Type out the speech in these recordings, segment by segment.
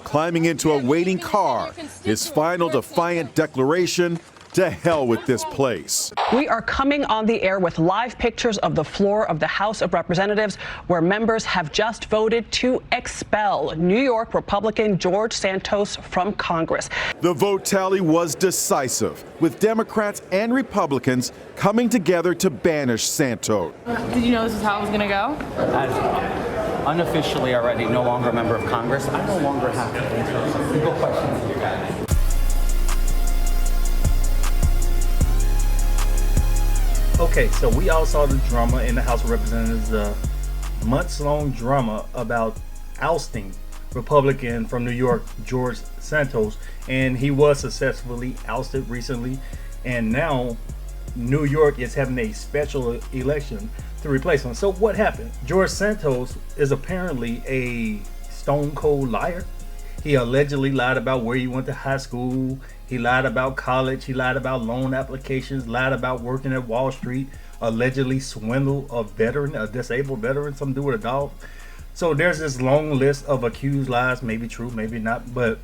climbing into a waiting car, his final defiant declaration, to hell with this place. We are coming on the air with live pictures of the floor of the House of Representatives, where members have just voted to expel New York Republican George Santos from Congress. The vote tally was decisive, with Democrats and Republicans coming together to banish Santos. Did you know this is how it was going to go? As unofficially already no longer a member of Congress, I no longer have to answer some simple questions to you guys. Okay, so we all saw the drama in the House of Representatives, the months-long drama about ousting Republican from New York, George Santos, and he was successfully ousted recently, and now New York is having a special election to replace him. So what happened? George Santos is apparently a stone cold liar. He allegedly lied about where he went to high school. He lied about college. He lied about loan applications, lied about working at Wall Street, allegedly swindled a veteran, a disabled veteran, something to do with a dog. So there's this long list of accused lies, maybe true, maybe not. But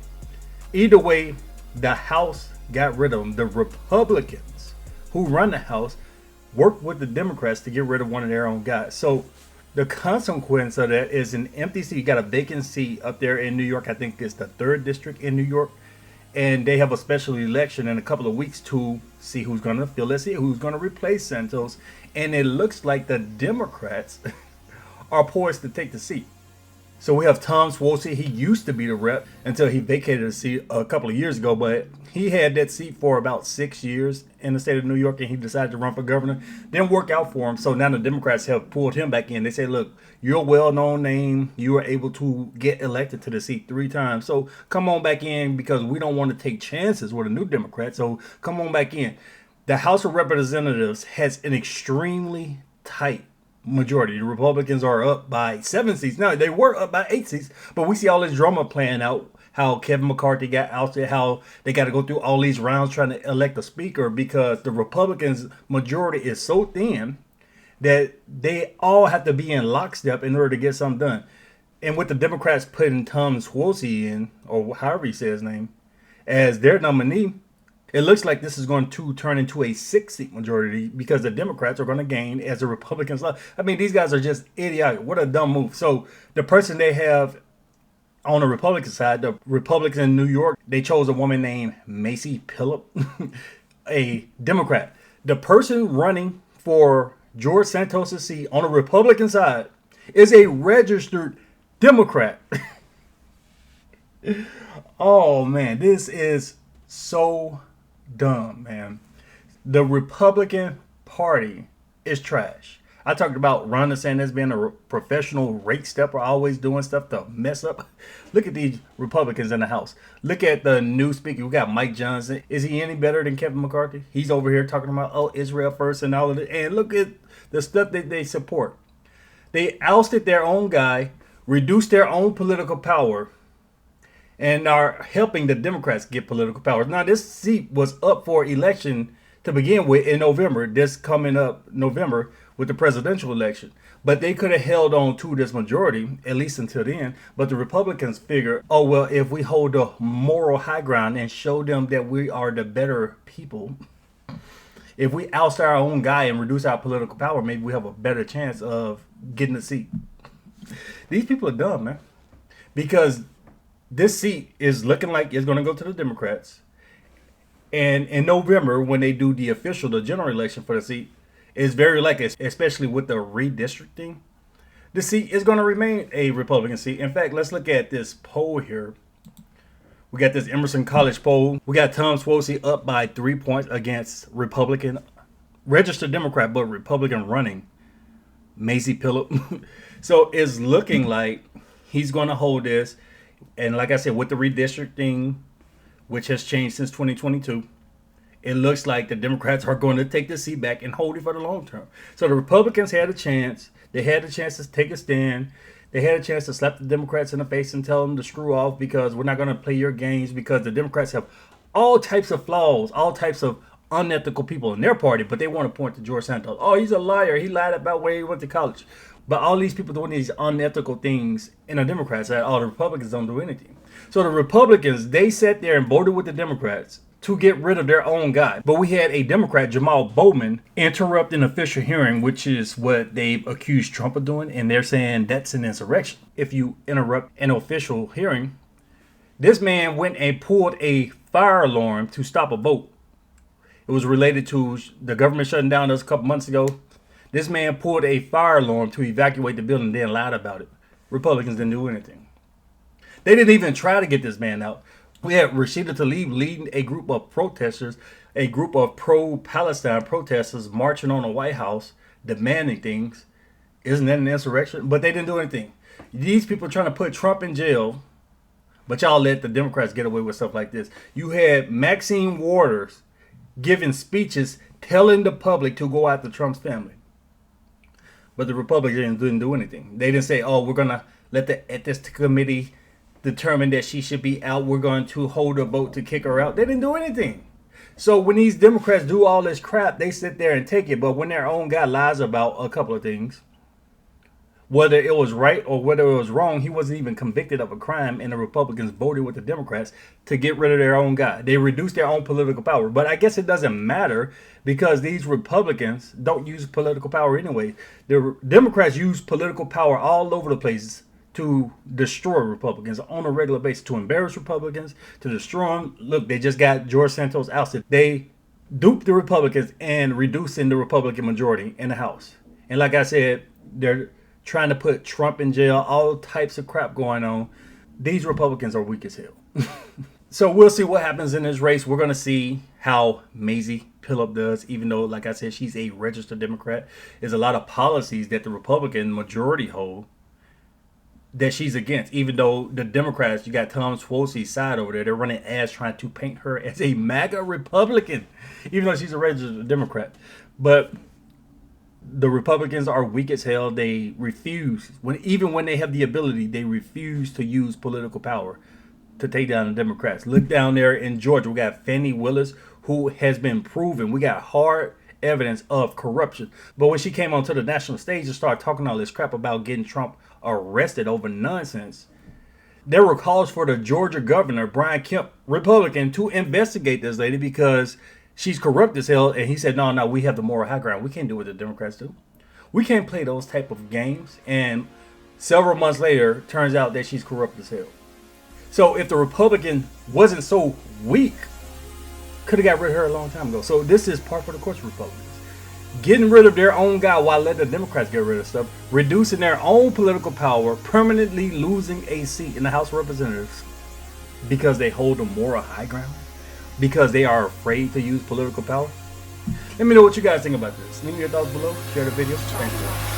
either way, the House got rid of him. The Republicans who run the House worked with the Democrats to get rid of one of their own guys. So the consequence of that is an empty seat. You got a vacant seat up there in New York. I think it's the 3rd district in New York. And they have a special election in a couple of weeks to see who's going to fill that seat, who's going to replace Santos. And it looks like the Democrats are poised to take the seat. So we have Tom Swozy. He used to be the rep until he vacated the seat a couple of years ago, but he had that seat for about 6 years in the state of New York, and he decided to run for governor. Didn't work out for him, so now the Democrats have pulled him back in. They say, look, you're a well-known name. You were able to get elected to the seat 3 times, so come on back in because we don't want to take chances with a new Democrat, so come on back in. The House of Representatives has an extremely tight majority. The Republicans are up by 7 seats. Now, they were up by 8 seats, but we see all this drama playing out, how Kevin McCarthy got ousted, how they got to go through all these rounds trying to elect a speaker because the Republicans' majority is so thin that they all have to be in lockstep in order to get something done. And with the Democrats putting Tom Swozy in, or however you say his name, as their nominee, it looks like this is going to turn into a 6-seat majority because the Democrats are going to gain as the Republicans love. I mean, these guys are just idiotic. What a dumb move. So the person they have on the Republican side, the Republicans in New York, they chose a woman named Macy Phillip, a Democrat. The person running for George Santos' seat on the Republican side is a registered Democrat. Oh, man, this is so dumb, man. The Republican Party is trash. I talked about Ron DeSantis being a professional rate stepper, always doing stuff to mess up. Look at these Republicans in the House. Look at the new speaker. We got Mike Johnson. Is he any better than Kevin McCarthy? He's over here talking about, oh, Israel first and all of it. And look at the stuff that they support. They ousted their own guy, reduced their own political power, and are helping the Democrats get political power. Now, this seat was up for election to begin with in November, this coming up November with the presidential election. But they could have held on to this majority, at least until then. But the Republicans figure, oh, well, if we hold the moral high ground and show them that we are the better people, if we oust our own guy and reduce our political power, maybe we have a better chance of getting a seat. These people are dumb, man. Because this seat is looking like it's going to go to the Democrats. And in November, when they do the general election for the seat, it's very likely, especially with the redistricting, the seat is going to remain a Republican seat. In fact, let's look at this poll here. We got this Emerson College poll. We got Tom Swozy up by 3 points against Republican, registered Democrat, but Republican running Macy Phillip. So it's looking like he's going to hold this. And like I said, with the redistricting, which has changed since 2022, it looks like the Democrats are going to take the seat back and hold it for the long term. So the Republicans had a chance. They had a chance to take a stand. They had a chance to slap the Democrats in the face and tell them to screw off because we're not going to play your games, because the Democrats have all types of flaws, all types of unethical people in their party, but they want to point to George Santos. Oh, he's a liar. He lied about where he went to college. But all these people doing these unethical things in the Democrats side, all the Republicans don't do anything. So the Republicans, they sat there and voted with the Democrats to get rid of their own guy. But we had a Democrat, Jamal Bowman, interrupt an official hearing, which is what they've accused Trump of doing. And they're saying that's an insurrection if you interrupt an official hearing. This man went and pulled a fire alarm to stop a vote. It was related to the government shutting down us a couple months ago. This man pulled a fire alarm to evacuate the building, then lied about it. Republicans didn't do anything. They didn't even try to get this man out. We had Rashida Tlaib leading a group of protesters, a group of pro-Palestine protesters marching on the White House, demanding things. Isn't that an insurrection? But they didn't do anything. These people are trying to put Trump in jail, but y'all let the Democrats get away with stuff like this. You had Maxine Waters giving speeches telling the public to go after Trump's family. But the Republicans didn't do anything. They didn't say, oh, we're going to let the ethics committee determined that she should be out. We're going to hold a vote to kick her out. They didn't do anything. So when these Democrats do all this crap, they sit there and take it. But when their own guy lies about a couple of things, whether it was right or whether it was wrong, he wasn't even convicted of a crime, and the Republicans voted with the Democrats to get rid of their own guy. They reduced their own political power. But I guess it doesn't matter because these Republicans don't use political power anyway. The Democrats use political power all over the place to destroy Republicans on a regular basis, to embarrass Republicans, to destroy them. Look, they just got George Santos ousted. They duped the Republicans and reducing the Republican majority in the House. And like I said, they're trying to put Trump in jail, all types of crap going on. These Republicans are weak as hell. So we'll see what happens in this race. We're going to see how Mazie Pillup does, even though, like I said, she's a registered Democrat. There's a lot of policies that the Republican majority hold that she's against, even though the Democrats, you got Tom Swosey's side over there, they're running ads trying to paint her as a MAGA Republican, even though she's a registered Democrat. But the Republicans are weak as hell. They refuse, even when they have the ability, they refuse to use political power to take down the Democrats. Look down there in Georgia. We got Fannie Willis, who has been proven. We got hard evidence of corruption. But when she came onto the national stage and started talking all this crap about getting Trump arrested over nonsense, there were calls for the Georgia governor, Brian Kemp, Republican, to investigate this lady because she's corrupt as hell. And he said, no, we have the moral high ground. We can't do what the Democrats do. We can't play those type of games. And several months later, turns out that she's corrupt as hell. So if the Republican wasn't so weak, could have got rid of her a long time ago. So this is par for the course, Republicans. Getting rid of their own guy while letting the Democrats get rid of stuff, reducing their own political power, permanently losing a seat in the House of Representatives because they hold a moral high ground, because they are afraid to use political power. Let me know what you guys think about this. Leave me your thoughts below. Share the video. Thanks for watching.